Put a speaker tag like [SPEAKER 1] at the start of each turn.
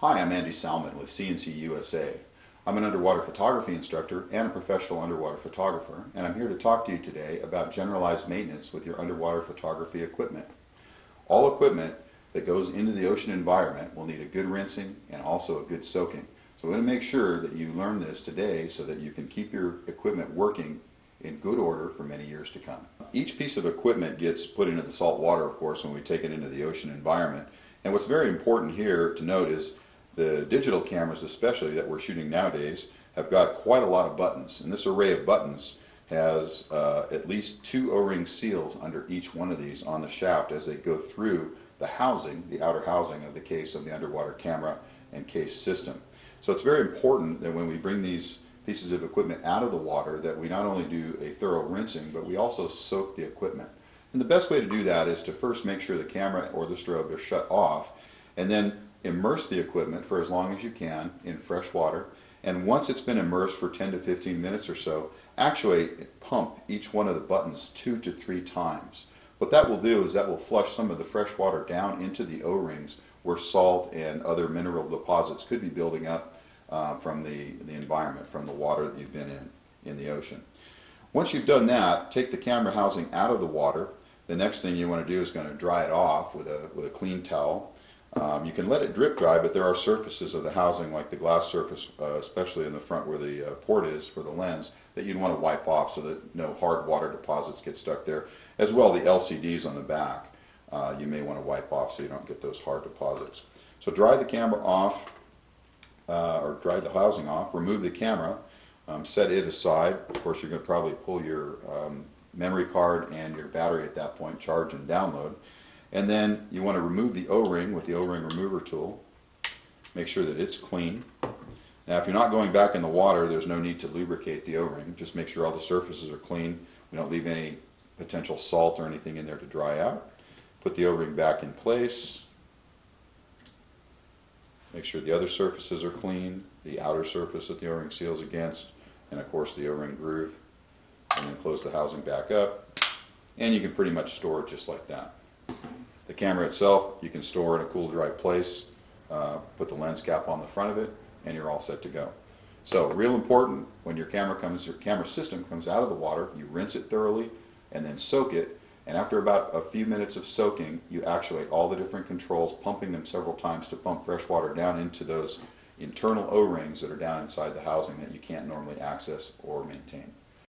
[SPEAKER 1] Hi, I'm Andy Salmon with CNC USA. I'm an underwater photography instructor and a professional underwater photographer, and I'm here to talk to you today about generalized maintenance with your underwater photography equipment. All equipment that goes into the ocean environment will need a good rinsing and also a good soaking. So we're going to make sure that you learn this today so that you can keep your equipment working in good order for many years to come. Each piece of equipment gets put into the salt water, of course, when we take it into the ocean environment. And what's very important here to note is the digital cameras, especially that we're shooting nowadays, have got quite a lot of buttons. And this array of buttons has at least 2 O-ring seals under each one of these on the shaft as they go through the housing, the outer housing of the case of the underwater camera and case system. So it's very important that when we bring these pieces of equipment out of the water that we not only do a thorough rinsing, but we also soak the equipment. And the best way to do that is to first make sure the camera or the strobe is shut off, and then immerse the equipment for as long as you can in fresh water. And once it's been immersed for 10 to 15 minutes or so, actuate, pump each one of the buttons 2 to 3 times. What that will do is that will flush some of the fresh water down into the O-rings where salt and other mineral deposits could be building up from the environment, from the water that you've been in the ocean. Once you've done that, take the camera housing out of the water. The next thing you want to do is going to dry it off with a clean towel. You can let it drip dry, but there are surfaces of the housing, like the glass surface, especially in the front where the port is for the lens, that you'd want to wipe off so that no hard water deposits get stuck there. As well, the LCDs on the back, you may want to wipe off so you don't get those hard deposits. So dry the camera off, or dry the housing off, remove the camera, set it aside. Of course, you're going to probably pull your memory card and your battery at that point, charge and download. And then you want to remove the O-ring with the O-ring remover tool. Make sure that it's clean. Now, if you're not going back in the water, there's no need to lubricate the O-ring. Just make sure all the surfaces are clean. We don't leave any potential salt or anything in there to dry out. Put the O-ring back in place. Make sure the other surfaces are clean, the outer surface that the O-ring seals against, and of course the O-ring groove. And then close the housing back up. And you can pretty much store it just like that. The camera itself you can store in a cool, dry place, put the lens cap on the front of it, and you're all set to go. So real important, when your camera system comes out of the water, you rinse it thoroughly and then soak it, and after about a few minutes of soaking, you actuate all the different controls, pumping them several times to pump fresh water down into those internal O-rings that are down inside the housing that you can't normally access or maintain.